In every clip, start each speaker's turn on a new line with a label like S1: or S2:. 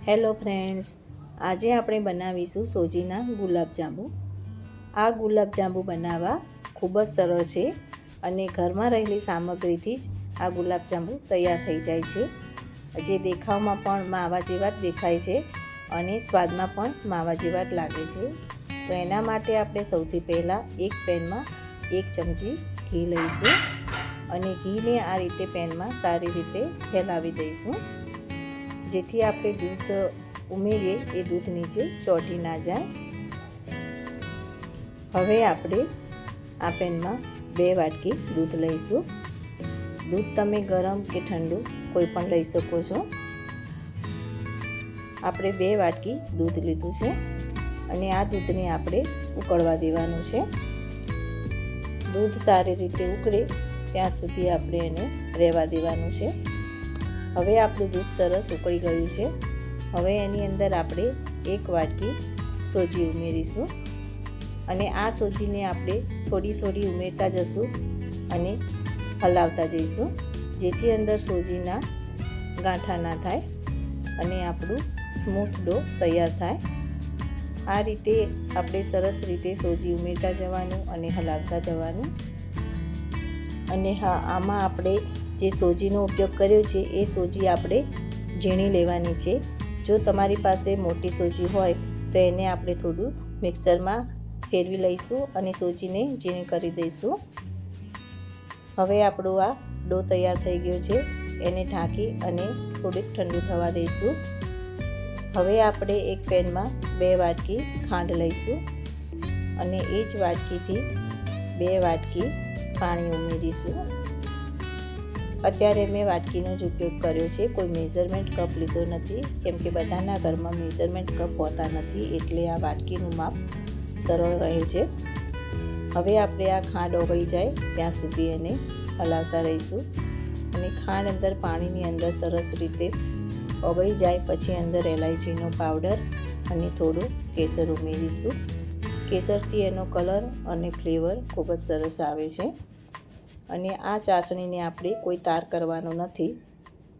S1: Hello friends, આજે આપણે બનાવીશું સોજીના ગુલાબજાંબુ। આ ગુલાબજાંબુ બનાવવા ખૂબ જ સરળ છે અને ઘરમાં રહેલી સામગ્રીથી જ આ ગુલાબજાંબુ તૈયાર થઈ જાય છે, જે દેખાવમાં પણ માવા જેવા જ દેખાય છે અને સ્વાદમાં પણ માવા જેવા જ લાગે છે। તો એના માટે આપણે સૌથી પહેલાં એક પેનમાં 1 ચમચી ઘી લઈશું અને ઘીને આ રીતે પેનમાં સારી રીતે ફેલાવી દઈશું, જેથી આપણે દૂધ ઉમેરીએ એ દૂધ નીચે ચોંટી ના જાય। હવે આપણે આ પેનમાં 2 વાટકી દૂધ લઈશું। દૂધ તમે ગરમ કે ઠંડુ કોઈ પણ લઈ શકો છો। આપણે 2 વાટકી દૂધ લીધું છે અને આ દૂધને આપણે ઉકળવા દેવાનું છે। દૂધ સારી રીતે ઉકળે ત્યાં સુધી આપણે એને રહેવા દેવાનું છે। હવે આપણું દૂધ સરસ ઉકળી ગયું છે। હવે એની અંદર આપણે 1 વાટકી સોજી ઉમેરીશું અને આ સોજીને આપણે થોડી ઉમેરતા જશું અને હલાવતા જઈશું, જેથી અંદર સોજીના ગાંઠા ના થાય અને આપણું સ્મૂથ ડો તૈયાર થાય। આ રીતે આપણે સરસ રીતે સોજી ઉમેરતા જવાનું અને હલાવતા જવાનું। અને હા, આમાં આપણે જે સોજીનો ઉપયોગ કર્યો છે એ સોજી આપણે ઝીણી લેવાની છે। જો તમારી પાસે મોટી સોજી હોય તો એને આપણે થોડું મિક્સરમાં ફેરવી લઈશું અને સોજીને ઝીણી કરી દઈશું। હવે આપણો આ ડો તૈયાર થઈ ગયો છે, એને ઢાંકી અને થોડીક ઠંડુ થવા દઈશું। હવે આપણે એક પેનમાં 2 વાટકી ખાંડ લઈશું અને એ જ વાટકીથી 2 વાટકી પાણી ઉમેરીશું। અત્યારે મેં વાટકીનો જ ઉપયોગ કર્યો છે, કોઈ મેઝરમેન્ટ કપ લીધો નથી, કેમ કે બધાના ઘરમાં મેઝરમેન્ટ કપ હોતા નથી, એટલે આ વાટકીનું માપ સરળ રહે છે। હવે આપણે આ ખાંડ ઓગળી જાય ત્યાં સુધી એને હલાવતા રહીશું અને ખાંડ અંદર પાણીની અંદર સરસ રીતે ઓગળી જાય પછી અંદર એલાયચીનો પાવડર અને થોડું કેસર ઉમેરીશું। કેસરથી એનો કલર અને ફ્લેવર ખૂબ જ સરસ આવે છે અને આ ચાસણીને આપણે કોઈ તાર કરવાનો નથી,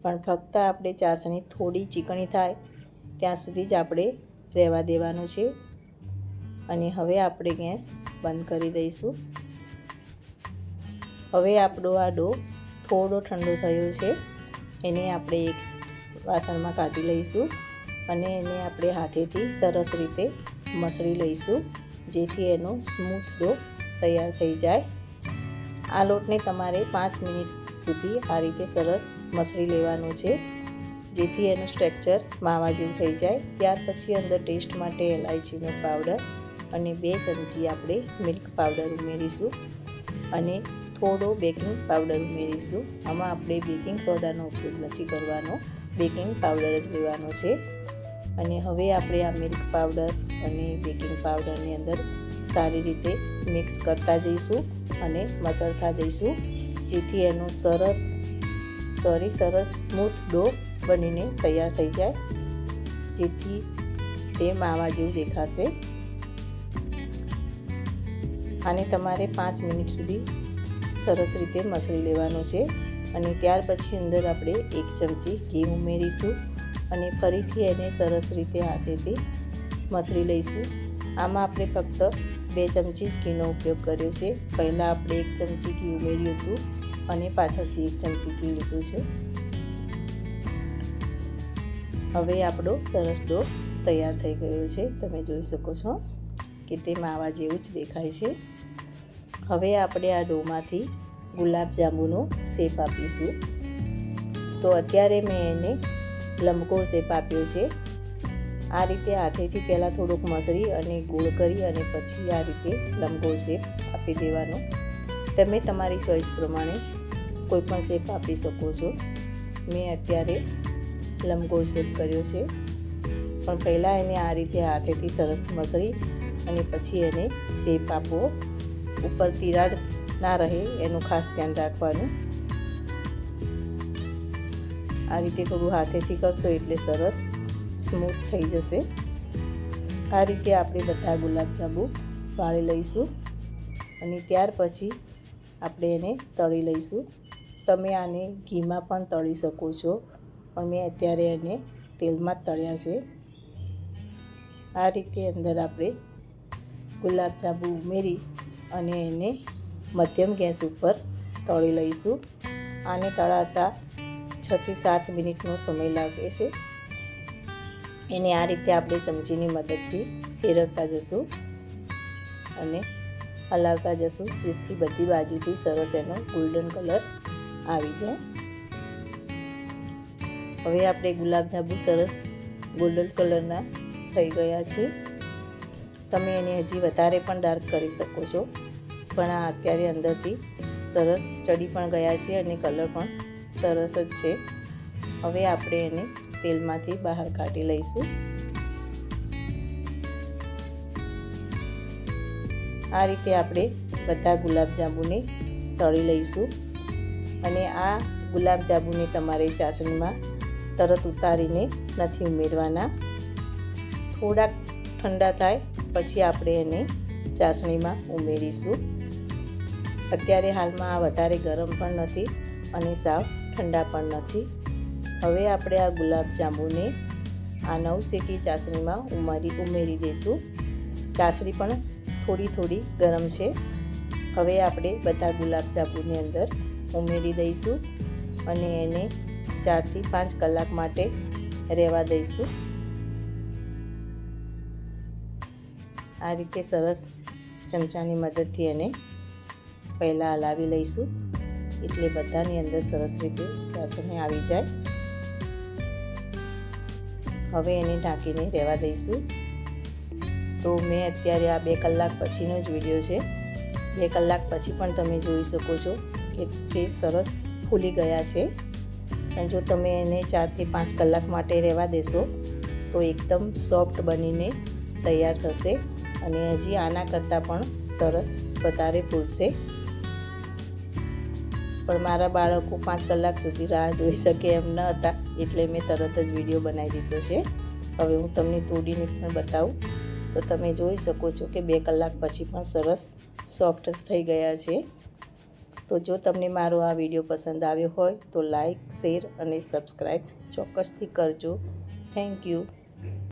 S1: પણ ફક્ત આપણે ચાસણી થોડી ચીકણી થાય ત્યાં સુધી જ આપણે રહેવા દેવાનું છે અને હવે આપણે ગેસ બંધ કરી દઈશું। હવે આપણો આ ડો થોડો ઠંડો થયો છે, એને આપણે એક વાસણમાં કાઢી લઈશું અને એને આપણે હાથેથી સરસ રીતે મસળી લઈશું, જેથી એનો સ્મૂથ ડો તૈયાર થઈ જાય। આ લોટને તમારે 5 મિનિટ સુધી આ રીતે સરસ મસળી લેવાનો છે, જેથી એનું સ્ટ્રક્ચર માવા જેવું થઈ જાય। ત્યાર પછી અંદર ટેસ્ટ માટે એલાયચીનો પાવડર અને 2 ચમચી આપણે મિલ્ક પાવડર ઉમેરીશું અને થોડો બેકિંગ પાવડર ઉમેરીશું। આમાં આપણે બેકિંગ સોડાનો ઉપયોગ નથી કરવાનો, બેકિંગ પાવડર જ લેવાનો છે। અને હવે આપણે આ મિલ્ક પાવડર અને બેકિંગ પાવડરની અંદર સારી રીતે મિક્સ કરતા જઈશું અને મસળતા જઈશું, જેથી એનો સરસ સ્મૂથ ડો બનીને તૈયાર થઈ જાય, જેથી તે માવા જેવું દેખાશે। આને તમારે 5 મિનિટ સુધી સરસ રીતે મસળી લેવાનું છે અને ત્યાર પછી અંદર આપણે 1 ચમચી ઘી ઉમેરીશું અને ફરીથી એને સરસ રીતે હાથેથી મસળી લઈશું। આમાં આપણે ફક્ત 2 ચમચી જ ઘીનો ઉપયોગ કર્યો છે, પહેલાં આપણે 1 ચમચી ઘી ઉમેર્યું હતું અને પાછળથી 1 ચમચી ઘી લીધું છે। હવે આપણો સરસ ડો તૈયાર થઈ ગયો છે, તમે જોઈ શકો છો કે તે માવા જેવું જ દેખાય છે। હવે આપણે આ ડોમાંથી ગુલાબજાંબુનો શેપ આપીશું। તો અત્યારે મેં એને લંબગોળ શેપ આપ્યો છે। આ રીતે હાથેથી પહેલાં થોડુંક મસળી અને ગોળ કરી અને પછી આ રીતે લંબગોળ શેપ આપી દેવાનો। તમે તમારી ચોઈસ પ્રમાણે કોઈ પણ શેપ આપી શકો છો। મેં અત્યારે લંબગોળ શેપ કર્યો છે, પણ પહેલાં એને આ રીતે હાથેથી સરસ મસળી અને પછી એને શેપ આપવો। ઉપર તિરાડ ના રહે એનું ખાસ ધ્યાન રાખવાનું। આ રીતે થોડું હાથેથી કરશો એટલે સરસ સ્મૂથ થઈ જશે। આ રીતે આપણે બધા ગુલાબજાંબુ વાળી લઈશું અને ત્યાર પછી આપણે એને તળી લઈશું। તમે આને ઘીમાં પણ તળી શકો છો, પણ મેં અત્યારે એને તેલમાં જ તળ્યા છે. આ રીતે અંદર આપણે ગુલાબજાંબુ ઉમેરી અને એને મધ્યમ ગેસ ઉપર તળી લઈશું. આને તળાતા 6 થી 7 મિનિટનો સમય લાગે છે. એને આ રીતે આપણે ચમચીની મદદથી ફેરવતા જશું અને હલાવતા જશું, જેથી બધી બાજુથી સરસ એનો ગોલ્ડન કલર આવી જાય. હવે આપણે ગુલાબજાંબુ સરસ ગોલ્ડન કલરના થઈ ગયા છે. તમે એને હજી વધારે પણ ડાર્ક કરી શકો છો, પણ આ અત્યારે અંદરથી સરસ ચડી પણ ગયા છે અને કલર પણ સરસ જ છે. હવે આપણે એને તેલમાંથી બહાર કાઢી લઈશું. આ રીતે આપણે બધા ગુલાબજાંબુને તળી લઈશું અને આ ગુલાબજાંબુને તમારે ચાસણીમાં તરત ઉતારીને નથી ઉમેરવાના. થોડાક ઠંડા થાય પછી આપણે એને ચાસણીમાં ઉમેરીશું. અત્યારે હાલમાં આ વધારે ગરમ પણ નથી અને સાવ ઠંડા પણ નથી. હવે આપણે આ ગુલાબજાંબુને આ નવશેકી ચાસણીમાં ઉમેરી દઈશું. ચાસણી પણ થોડી ગરમ છે. હવે આપણે બધા ગુલાબજાંબુને અંદર ઉમેરી દઈશું અને એને 4 થી 5 કલાક માટે રહેવા દઈશું. આ રીતે સરસ ચમચાની મદદથી એને પહેલાં હલાવી લઈશું, એટલે બધાની અંદર સરસ રીતે ચાસણી આવી જાય. હવે એને ઢાંકીને રહેવા દઈશું. તો મેં અત્યારે આ 2 કલાક પછીનો જ વિડીયો છે. 2 કલાક પછી પણ તમે જોઈ શકો છો કે તે સરસ ફૂલી ગયા છે. અને જો તમે એને 4 થી 5 કલાક માટે રહેવા દેશો તો એકદમ સોફ્ટ બનીને તૈયાર થશે અને હજી આના કરતાં પણ સરસ વધારે ફૂલશે. પણ મારા બાળકો 5 કલાક સુધી રાહ જોઈ શકે એમ ન હતા, એટલે મેં તરત જ વિડીયો બનાવી દીધો છે. હવે હું તમને તોડીને પણ બતાવું તો તમે જોઈ શકો છો કે 2 કલાક પછી પણ સરસ સોફ્ટ થઈ ગયા છે. તો જો તમને મારો આ વિડીયો પસંદ આવ્યો હોય તો લાઈક, શેર અને સબસ્ક્રાઈબ ચોક્કસથી કરજો. Thank you.